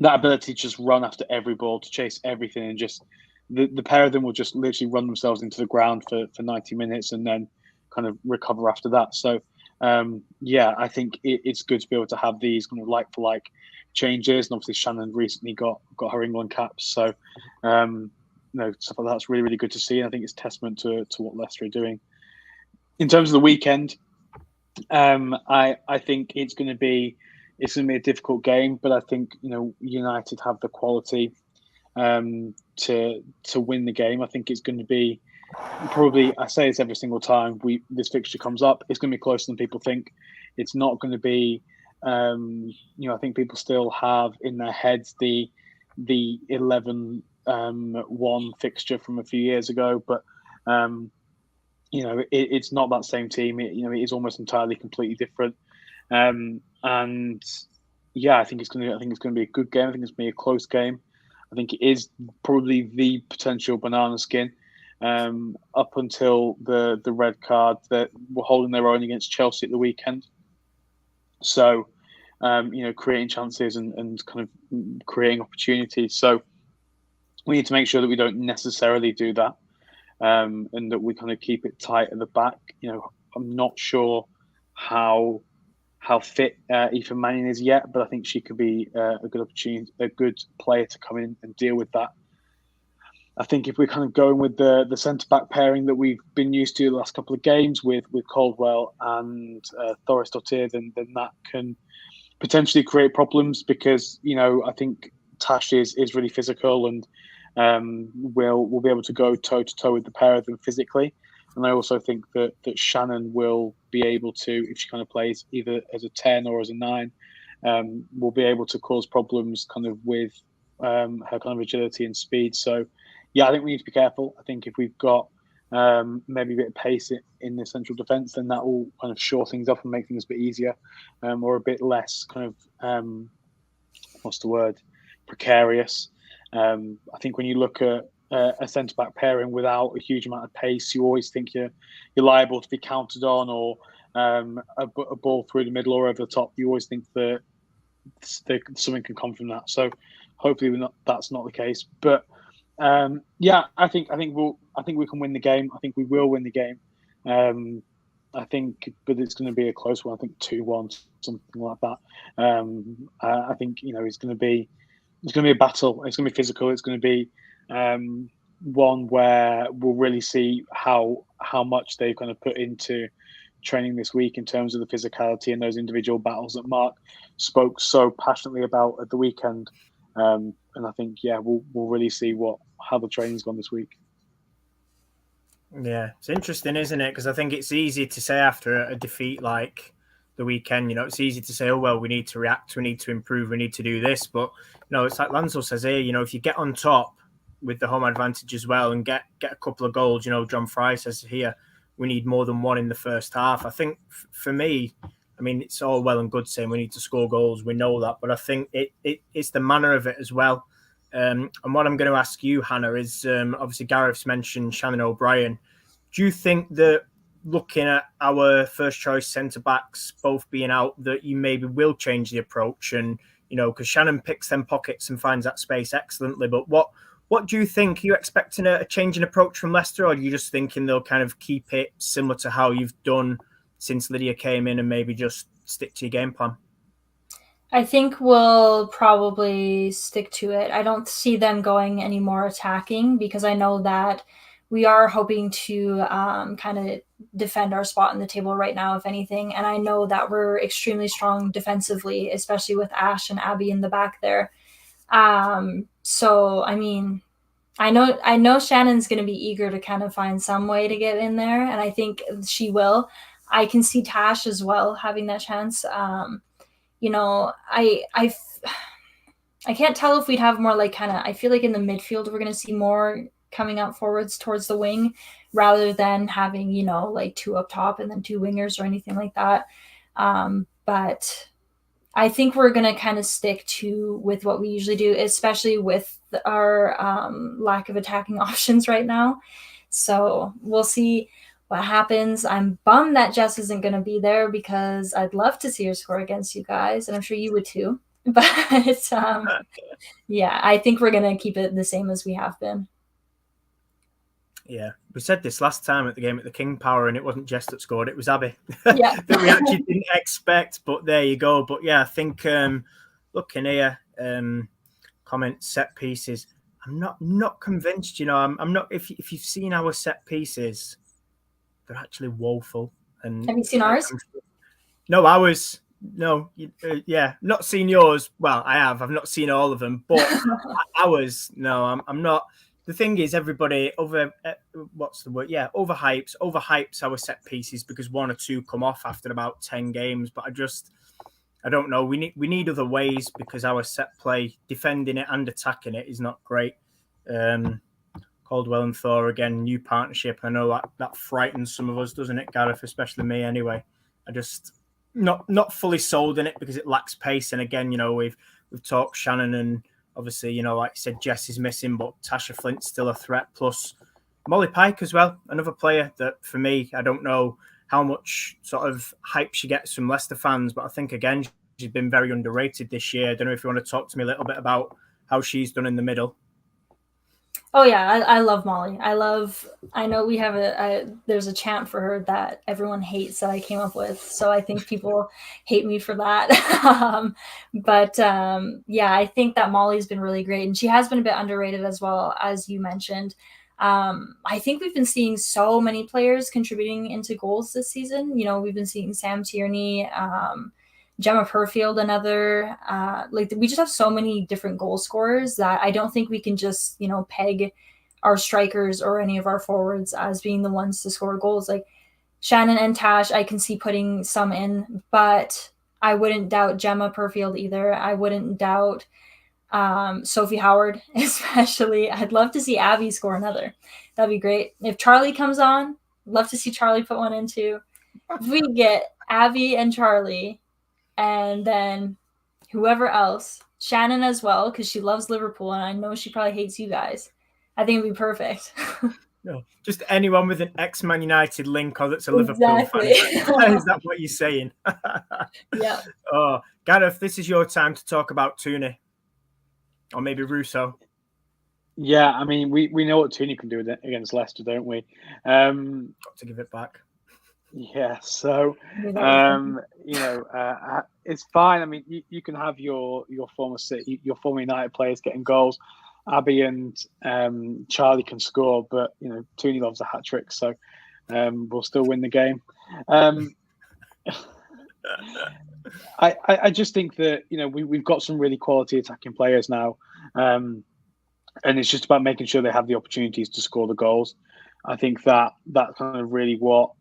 that ability to just run after every ball, to chase everything, and just the pair of them will just literally run themselves into the ground for 90 minutes and then kind of recover after that. So, I think it's good to be able to have these kind of like for like changes. And obviously Shannon recently got her England caps. So, stuff like that's really, really good to see. And I think it's testament to what Leicester are doing. In terms of the weekend, I think it's going to be a difficult game, but I think United have the quality to win the game. I think it's going to be probably, I say this every single time this fixture comes up, it's going to be closer than people think. It's not going to be I think people still have in their heads the 11-1 fixture from a few years ago, but it's not that same team. It is almost entirely completely different. I think it's going to be a good game. I think it's going to be a close game. I think it is probably the potential banana skin up until the red card that were holding their own against Chelsea at the weekend. So, creating chances and kind of creating opportunities. So we need to make sure that we don't necessarily do that, and that we kind of keep it tight at the back. I'm not sure how fit Aoife Mannion is yet, but I think she could be a good opportunity, a good player to come in and deal with that. I think if we're kind of going with the centre-back pairing that we've been used to the last couple of games with Caldwell and Thorisdottir, then that can potentially create problems, because I think Tash is really physical and we'll be able to go toe-to-toe with the pair of them physically. And I also think that Shannon will be able to, if she kind of plays either as a 10 or as a 9, will be able to cause problems kind of with her kind of agility and speed. So, I think we need to be careful. I think if we've got maybe a bit of pace in the central defence, then that will kind of shore things up and make things a bit easier, or a bit less kind of, precarious. I think when you look at a centre-back pairing without a huge amount of pace, you always think you're liable to be counted on, or a ball through the middle or over the top. You always think that something can come from that. So hopefully that's not the case. But I think we can win the game. I think we will win the game. I think, but it's going to be a close one. I think 2-1, something like that. I think it's going to be a battle. It's going to be physical. It's going to be one where we'll really see how much they've kind of put into training this week in terms of the physicality and those individual battles that Mark spoke so passionately about at the weekend. And I think we'll really see how the training's gone this week. Yeah, it's interesting, isn't it? Because I think it's easy to say after a defeat like the weekend, it's easy to say, oh, well, we need to react, we need to improve, we need to do this. But, it's like Lancel says here, if you get on top with the home advantage as well and get a couple of goals, John Fry says here, we need more than one in the first half. I think for me, I mean, it's all well and good saying we need to score goals. We know that. But I think it's the manner of it as well. And what I'm going to ask you, Hannah, is obviously Gareth's mentioned Shannon O'Brien. Do you think that looking at our first choice centre backs both being out, that you maybe will change the approach? And, because Shannon picks them pockets and finds that space excellently. But what do you think? Are you expecting a change in approach from Leicester, or are you just thinking they'll kind of keep it similar to how you've done since Lydia came in and maybe just stick to your game plan? I think we'll probably stick to it. I don't see them going any more attacking because I know that we are hoping to kind of defend our spot in the table right now, if anything. And I know that we're extremely strong defensively, especially with Ash and Abby in the back there. So, I mean, I know Shannon's going to be eager to kind of find some way to get in there, and I think she will. I can see Tash as well having that chance. I can't tell if we'd have more like kind of, I feel like in the midfield, we're going to see more coming out forwards towards the wing rather than having, like two up top and then two wingers or anything like that. But I think we're going to kind of stick with what we usually do, especially with our lack of attacking options right now. So we'll see what happens. I'm bummed that Jess isn't going to be there because I'd love to see her score against you guys, and I'm sure you would too. But yeah, I think we're going to keep it the same as we have been. Yeah, we said this last time at the game at the King Power, and it wasn't Jess that scored, it was Abby. Yeah. That we actually didn't expect, but there you go. But yeah, I think looking here, comment set pieces. I'm not convinced, I'm not, if you've seen our set pieces, they're actually woeful. And have you seen ours? No, ours. No, yeah, not seen yours. Well, I have. I've not seen all of them, but ours. No, I'm not. The thing is, everybody overhypes our set pieces because one or two come off after about 10 games. But I don't know. We need other ways because our set play, defending it and attacking it, is not great. Caldwell and Thor again, new partnership. I know that frightens some of us, doesn't it, Gareth? Especially me, anyway. I just not fully sold in it because it lacks pace. And again, we've talked Shannon, and obviously, like you said, Jess is missing, but Tasha Flint's still a threat. Plus Molly Pike as well, another player that for me, I don't know how much sort of hype she gets from Leicester fans, but I think again she's been very underrated this year. I don't know if you want to talk to me a little bit about how she's done in the middle. Oh yeah, I love Molly. I know we have there's a chant for her that everyone hates that I came up with. So I think people hate me for that. Yeah, I think that Molly's been really great, and she has been a bit underrated as well, as you mentioned. I think we've been seeing so many players contributing into goals this season. We've been seeing Sam Tierney, Gemma Perfield, another, we just have so many different goal scorers that I don't think we can just, peg our strikers or any of our forwards as being the ones to score goals. Like Shannon and Tash, I can see putting some in, but I wouldn't doubt Gemma Perfield either. I wouldn't doubt Sophie Howard, especially. I'd love to see Abby score another. That'd be great. If Charlie comes on, love to see Charlie put one in too. If we get Abby and Charlie, and then whoever else, Shannon as well, because she loves Liverpool, and I know she probably hates you guys. I think it'd be perfect. No, just anyone with an ex-Man United link or that's a Liverpool fan. Is that what you're saying? Yeah. Oh, Gareth, this is your time to talk about Tooney. Or maybe Russo. Yeah, I mean, we know what Tooney can do against Leicester, don't we? Got to give it back. Yeah, so it's fine. I mean, you can have your former United players getting goals. Abby and Charlie can score, but Tooney loves a hat trick, so we'll still win the game. I just think that we've got some really quality attacking players now, and it's just about making sure they have the opportunities to score the goals. I think that kind of really what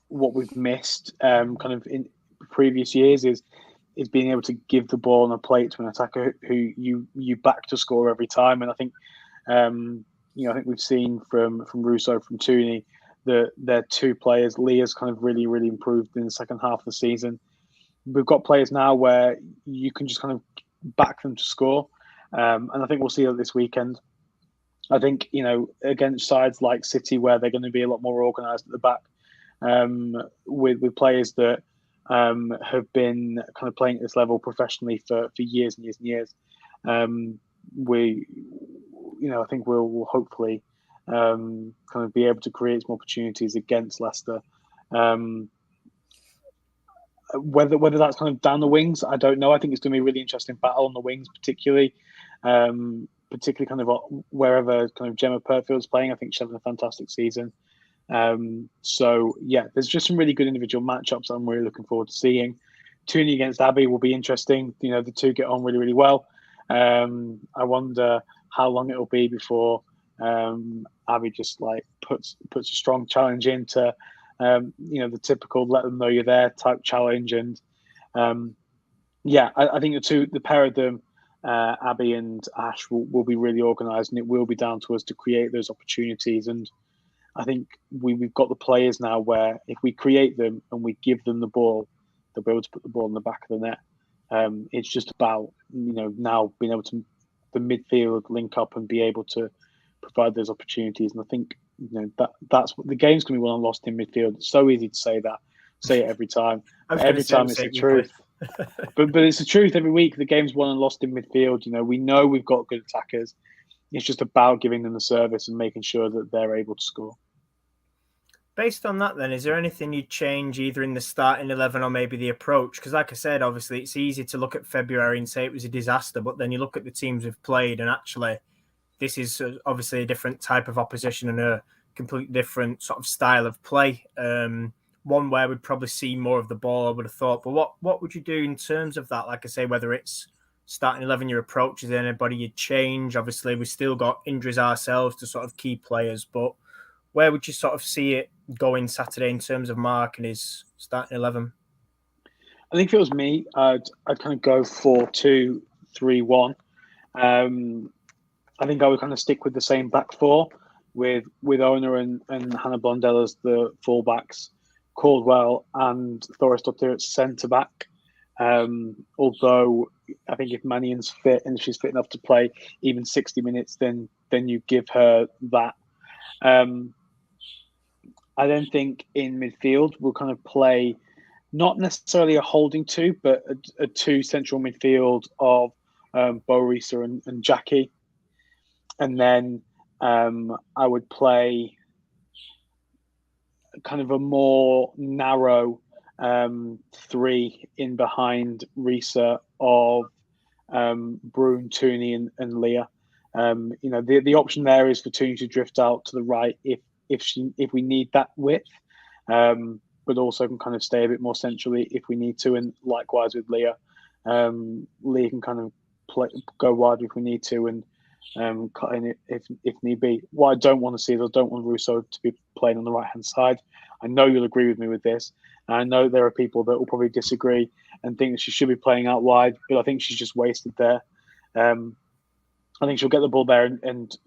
we've missed kind of in previous years is being able to give the ball on a plate to an attacker who you back to score every time. And I think I think we've seen from Russo, from Tooney, that they're two players. Leah's kind of really, really improved in the second half of the season. We've got players now where you can just kind of back them to score. And I think we'll see that this weekend. I think, against sides like City, where they're going to be a lot more organised at the back, with players that have been kind of playing at this level professionally for years and years and years. I think we'll hopefully kind of be able to create some opportunities against Leicester. Whether that's kind of down the wings, I don't know. I think it's going to be a really interesting battle on the wings, particularly kind of wherever kind of Gemma Perfield's playing. I think she's having a fantastic season. So yeah, there's just some really good individual matchups I'm really looking forward to seeing. Tooney against Abby will be interesting. The two get on really, really well. I wonder how long it'll be before Abby just like puts a strong challenge into the typical let them know you're there type challenge. And I think the pair of them, Abby and Ash, will be really organised, and it will be down to us to create those opportunities. And I think we've got the players now where if we create them and we give them the ball, they'll be able to put the ball in the back of the net. It's just about now being able to the midfield link up and be able to provide those opportunities. And I think that's what the game's going to be won and lost in midfield. It's so easy to say it every time. Every time it's the truth. but it's the truth every week. The game's won and lost in midfield. We know we've got good attackers. It's just about giving them the service and making sure that they're able to score. Based on that, then, is there anything you'd change either in the starting 11 or maybe the approach? Because like I said, obviously, it's easy to look at February and say it was a disaster, but then you look at the teams we've played and actually this is obviously a different type of opposition and a completely different sort of style of play. One where we'd probably see more of the ball, I would have thought. But what would you do in terms of that? Like I say, whether it's starting 11, your approach, is there anybody you'd change? Obviously, we've still got injuries ourselves to sort of key players, but where would you sort of see it going Saturday in terms of Mark and his starting 11? I think if it was me, I'd kind of go 4-2-3-1. I think I would kind of stick with the same back four with Ona and Hannah Blondell as the fullbacks, Caldwell and Thorisdottir at centre back. Although I think if Mannion's fit and she's fit enough to play even 60 minutes, then you give her that. I then think in midfield we'll kind of play not necessarily a holding two, but a two central midfield of Bo Risa and Jackie. And then I would play kind of a more narrow three in behind Risa of Brune, Tooney and Leah. The option there is for Tooney to drift out to the right if we need that width, but also can kind of stay a bit more centrally if we need to, and likewise with Leah. Leah can kind of go wide if we need to, and cut in if need be. What I don't want to see is I don't want Russo to be playing on the right hand side. I know you'll agree with me with this. And I know there are people that will probably disagree and think that she should be playing out wide, but I think she's just wasted there. I think she'll get the ball there, and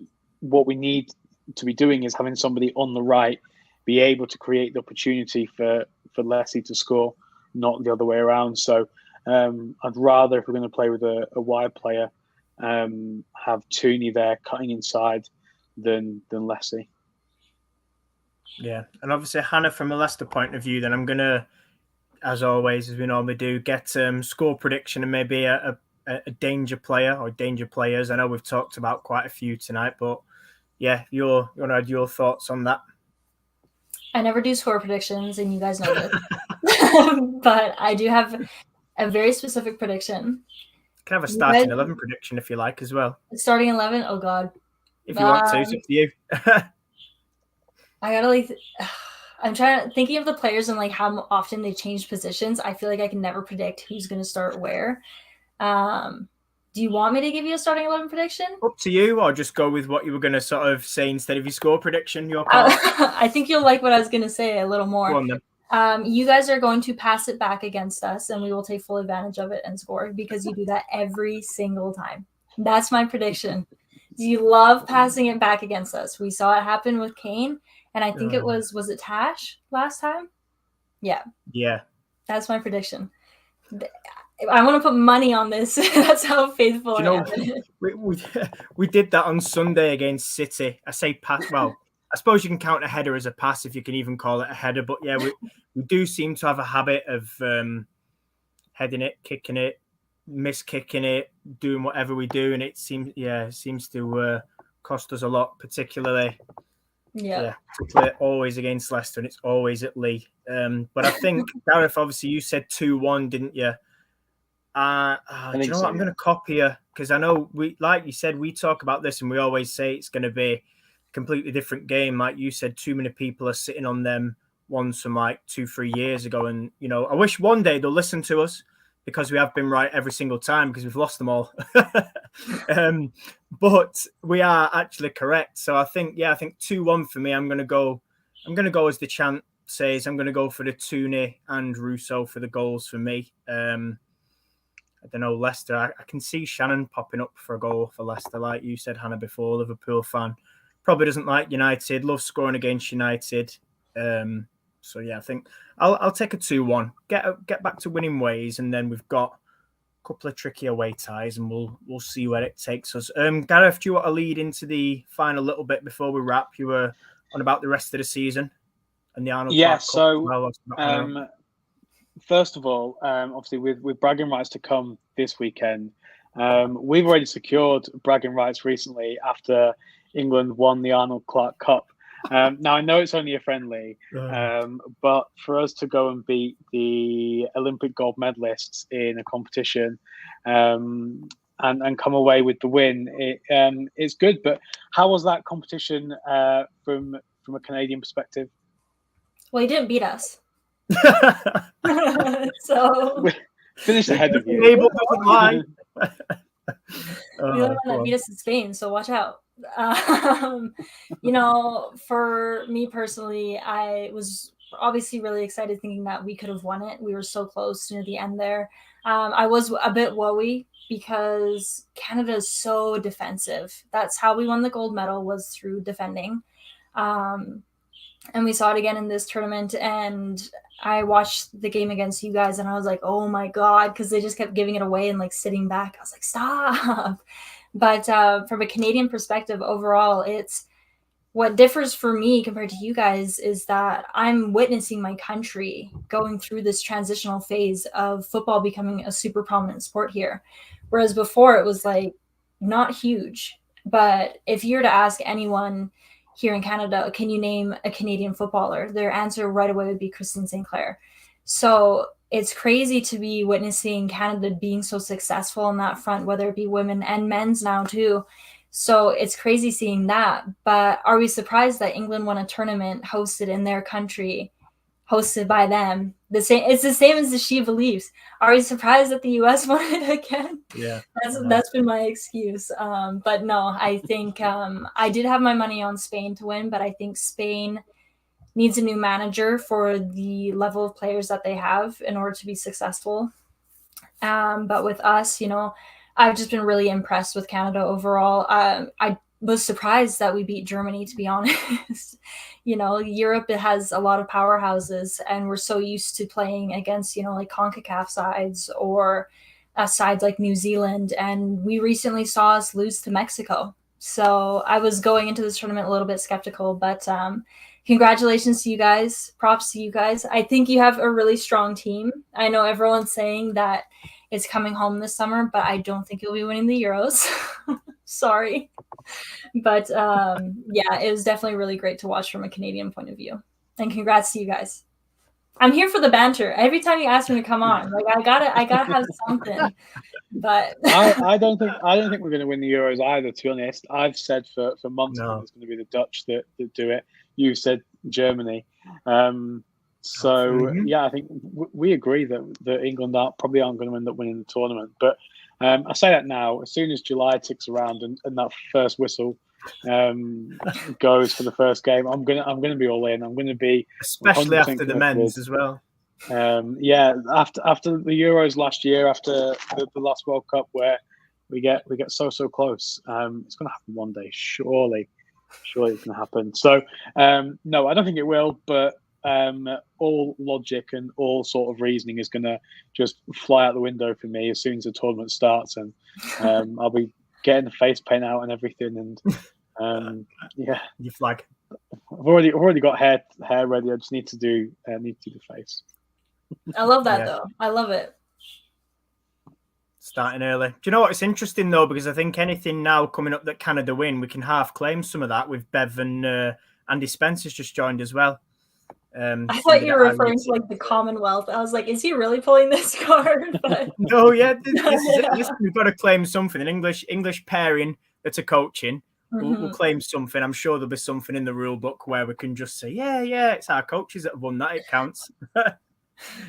what we need to be doing is having somebody on the right be able to create the opportunity for Leslie to score, not the other way around. So I'd rather, if we're going to play with a wide player, have Tooney there cutting inside than Leslie. Yeah, and obviously Hannah, from a Leicester point of view, then I'm going to, as always, as we normally do, get score prediction and maybe a danger player or danger players. I know we've talked about quite a few tonight, but yeah, you want to add your thoughts on that? I never do score predictions, and you guys know this. But I do have a very specific prediction. Can have a starting 11 prediction if you like as well. Starting 11? Oh, God. If you want to, it's up to you. I gotta I'm thinking of the players and like how often they change positions. I feel like I can never predict who's going to start where. Do you want me to give you a starting 11 prediction? Up to you, or just go with what you were going to sort of say instead of your score prediction. Your call. I think you'll like what I was going to say a little more. Go on, then. You guys are going to pass it back against us, and we will take full advantage of it and score because you do that every single time. That's my prediction. You love passing it back against us. We saw it happen with Kane, and I think it was it Tash last time? Yeah. Yeah. That's my prediction. I want to put money on this. That's how faithful I am. We did that on Sunday against City. I say pass. Well, I suppose you can count a header as a pass if you can even call it a header. But yeah, we do seem to have a habit of heading it, kicking it, miss-kicking it, doing whatever we do. And it seems to cost us a lot, particularly. Yeah, always against Leicester, and it's always at Lee. But I think, Gareth, obviously you said 2-1, didn't you? Do you know what? I'm going to copy you because I know like you said, we talk about this and we always say it's going to be a completely different game. Like you said, too many people are sitting on them ones from like 2-3 years ago. And, you know, I wish one day they'll listen to us because we have been right every single time because we've lost them all. But we are actually correct. So I think 2-1 for me. I'm going to go as the chant says. I'm going to go for the Tooney and Russo for the goals for me. I don't know, Leicester. I can see Shannon popping up for a goal for Leicester. Like you said, Hannah, before, Liverpool fan. Probably doesn't like United. Loves scoring against United. So, yeah, I think I'll take a 2-1. Get back to winning ways, and then we've got a couple of tricky away ties, and we'll see where it takes us. Gareth, do you want to lead into the final little bit before we wrap? You were on about the rest of the season and the Arnold Clark Cup. First of all, obviously with bragging rights to come this weekend, we've already secured bragging rights recently after England won the Arnold Clark Cup. Now, I know it's only a friendly, but for us to go and beat the Olympic gold medalists in a competition and come away with the win, it's good. But how was that competition from a Canadian perspective? Well, he didn't beat us. So we finished ahead of you. Abel doesn't lie. The only one that beat us in Spain, so watch out. You know, for me personally, I was obviously really excited thinking that we could have won it. We were so close near the end there. I was a bit woey because Canada is so defensive. That's how we won the gold medal, was through defending. And we saw it again in this tournament, and I watched the game against you guys and I was like, oh my God, because they just kept giving it away and like sitting back. I was like, stop. But from a Canadian perspective, overall, it's what differs for me compared to you guys is that I'm witnessing my country going through this transitional phase of football becoming a super prominent sport here. Whereas before it was like not huge. But if you were to ask anyone here in Canada, can you name a Canadian footballer? Their answer right away would be Christine St. Clair. So it's crazy to be witnessing Canada being so successful on that front, whether it be women and men's now too. So it's crazy seeing that. But are we surprised that England won a tournament hosted in their country, hosted by them? It's the same as the She Believes. Are we surprised that the US won it again? Yeah, that's been my excuse. But no, I think I did have my money on Spain to win, but I think Spain needs a new manager for the level of players that they have in order to be successful. But with us, you know, I've just been really impressed with Canada overall. I was surprised that we beat Germany, to be honest. You know, Europe, it has a lot of powerhouses, and we're so used to playing against, you know, like CONCACAF sides or sides like New Zealand. And we recently saw us lose to Mexico. So I was going into this tournament a little bit skeptical, but congratulations to you guys. Props to you guys. I think you have a really strong team. I know everyone's saying that it's coming home this summer, but I don't think you'll be winning the Euros. Sorry. But yeah, it was definitely really great to watch from a Canadian point of view. And congrats to you guys. I'm here for the banter. Every time you ask me to come on, like I gotta have something. But I don't think we're going to win the Euros either. To be honest, I've said for months that it's going to be the Dutch that do it. You said Germany. So yeah, I think we agree that England probably aren't going to end up winning the tournament. But I say that now. As soon as July ticks around and that first whistle goes for the first game, I'm gonna be all in. I'm gonna be especially 100% after the men's as well. After the Euros last year, after the last World Cup, where we get so close. It's gonna happen one day, surely it's gonna happen. So no, I don't think it will, but all logic and all sort of reasoning is gonna just fly out the window for me as soon as the tournament starts, and I'll be getting the face paint out and everything, and Your flag. I've already got hair ready. I just need to do the face. I love that though. I love it. Starting early. Do you know what? It's interesting though, because I think anything now coming up that Canada win, we can half claim some of that with Bev and Andy Spencer's just joined as well. I thought you were referring to like the Commonwealth. I was like, is he really pulling this card? But... No, yeah, this is it. Listen, we've got to claim something. An English pairing that's a coaching. We'll claim something. I'm sure there'll be something in the rule book where we can just say, yeah, it's our coaches that have won that. It counts.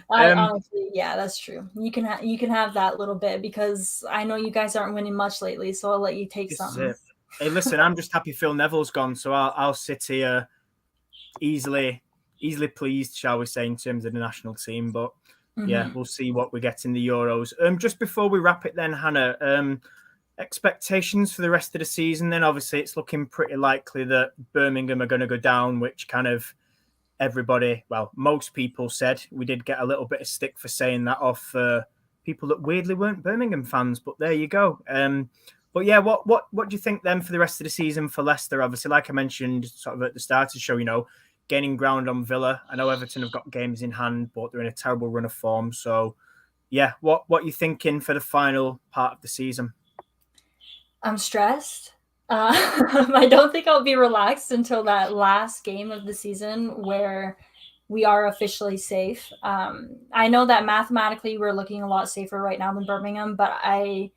Honestly, yeah, that's true. You can have that little bit because I know you guys aren't winning much lately, so I'll let you take something. Hey, listen, I'm just happy Phil Neville's gone, so I'll sit here easily pleased, shall we say, in terms of the national team. But yeah, we'll see what we get in the Euros. Just before we wrap it then, Hannah, expectations for the rest of the season, then obviously it's looking pretty likely that Birmingham are going to go down, which kind of most people said. We did get a little bit of stick for saying that off people that weirdly weren't Birmingham fans, but there you go. But yeah, what do you think then for the rest of the season for Leicester? Obviously, like I mentioned sort of at the start of the show, gaining ground on Villa. I know Everton have got games in hand, but they're in a terrible run of form. So yeah, what are you thinking for the final part of the season? I'm stressed. I don't think I'll be relaxed until that last game of the season where we are officially safe. I know that mathematically we're looking a lot safer right now than Birmingham, but I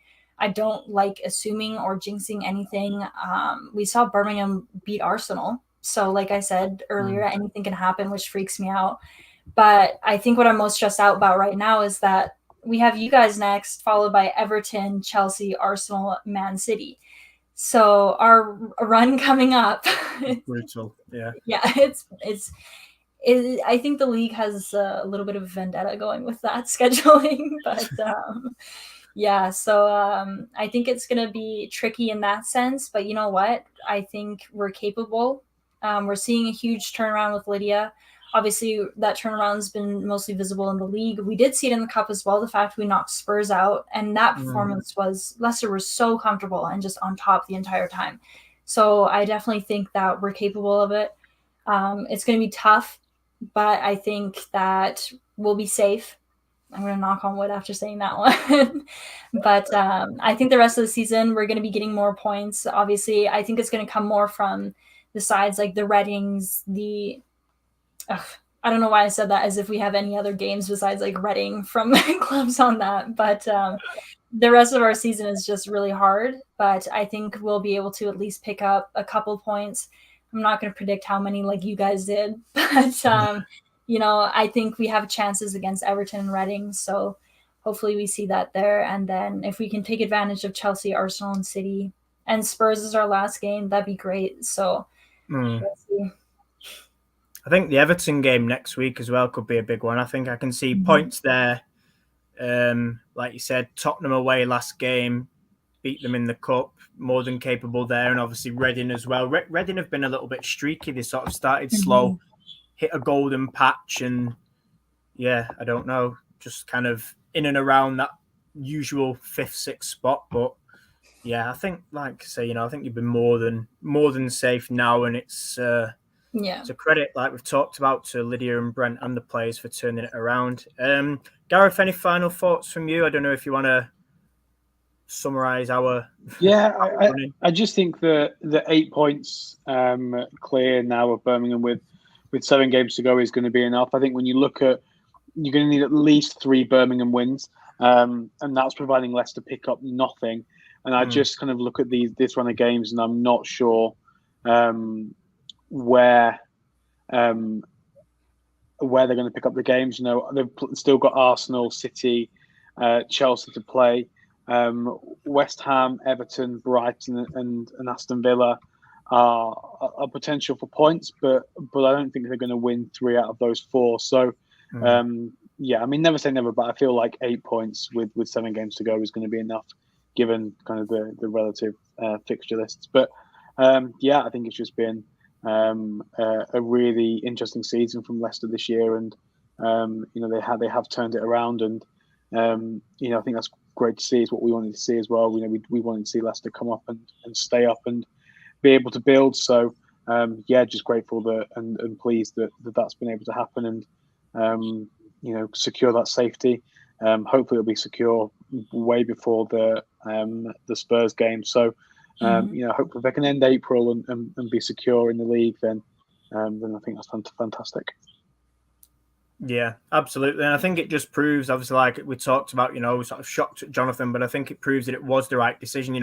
don't like assuming or jinxing anything. We saw Birmingham beat Arsenal. So like I said earlier, anything can happen, which freaks me out. But I think what I'm most stressed out about right now is that we have you guys next, followed by Everton, Chelsea, Arsenal, Man City. So our run coming up, brutal. Yeah. Yeah, it's. I think the league has a little bit of vendetta going with that scheduling, but yeah. So I think it's going to be tricky in that sense. But you know what? I think we're capable. We're seeing a huge turnaround with Lydia. Obviously, that turnaround has been mostly visible in the league. We did see it in the cup as well. The fact we knocked Spurs out, and that performance was Leicester was so comfortable and just on top the entire time. So I definitely think that we're capable of it. It's going to be tough, but I think that we'll be safe. I'm going to knock on wood after saying that one. But I think the rest of the season, we're going to be getting more points. Obviously, I think it's going to come more from the sides like the Readings, I don't know why I said that as if we have any other games besides like Reading from clubs on that. But the rest of our season is just really hard. But I think we'll be able to at least pick up a couple points. I'm not going to predict how many like you guys did. But, I think we have chances against Everton and Reading. So hopefully we see that there. And then if we can take advantage of Chelsea, Arsenal, and City, and Spurs is our last game, that'd be great. So let's see. I think the Everton game next week as well could be a big one. I think I can see points there. Like you said, Tottenham away last game, beat them in the cup, more than capable there. And obviously Reading as well. Reading have been a little bit streaky. They sort of started slow, hit a golden patch, and yeah, I don't know, just kind of in and around that usual 5th, 6th spot. But yeah, I think, like I say, I think you've been more than safe now, and it's a credit, like we've talked about, to Lydia and Brent and the players for turning it around. Gareth, any final thoughts from you? I don't know if you want to summarise our... Yeah, I just think the 8 points clear now of Birmingham with 7 games to go is going to be enough. I think when you look at, you're going to need at least 3 Birmingham wins, and that's providing Leicester pick up nothing. And I just kind of look at this run of games, and I'm not sure where they're going to pick up the games. They've still got Arsenal, City, Chelsea to play. West Ham, Everton, Brighton, and Aston Villa are potential for points, but I don't think they're going to win 3 out of those 4. So, yeah, I mean, never say never, but I feel like 8 points with 7 games to go is going to be enough, given kind of the relative fixture lists. But yeah, I think it's just been a really interesting season from Leicester this year, and they have turned it around, and I think that's great to see. Is what we wanted to see as well. We wanted to see Leicester come up and stay up and be able to build. So yeah, just grateful that and pleased that that's been able to happen, and secure that safety. Hopefully it'll be secure way before the Spurs game. So hopefully if they can end April and be secure in the league, then I think that's fantastic. Yeah, absolutely. And I think it just proves, obviously, like we talked about, sort of shocked at Jonathan, but I think it proves that it was the right decision.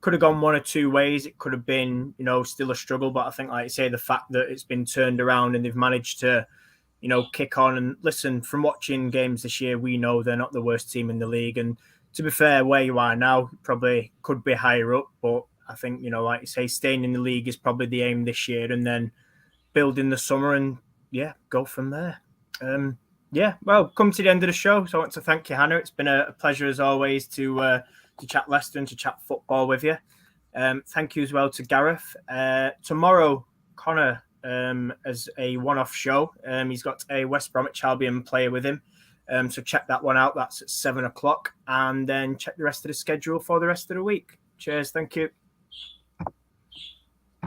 Could have gone one or two ways. It could have been, still a struggle. But I think, like you say, the fact that it's been turned around and they've managed to, kick on. And listen, from watching games this year, we know they're not the worst team in the league. And to be fair, where you are now probably could be higher up. But I think, like you say, staying in the league is probably the aim this year, and then build in the summer and, yeah, go from there. Well, come to the end of the show. So I want to thank you, Hannah. It's been a pleasure as always to chat Leicester and to chat football with you. Thank you as well to Gareth. Tomorrow, Connor, as a one-off show, he's got a West Bromwich Albion player with him. So check that one out. That's at 7:00, and then check the rest of the schedule for the rest of the week. Cheers. Thank you.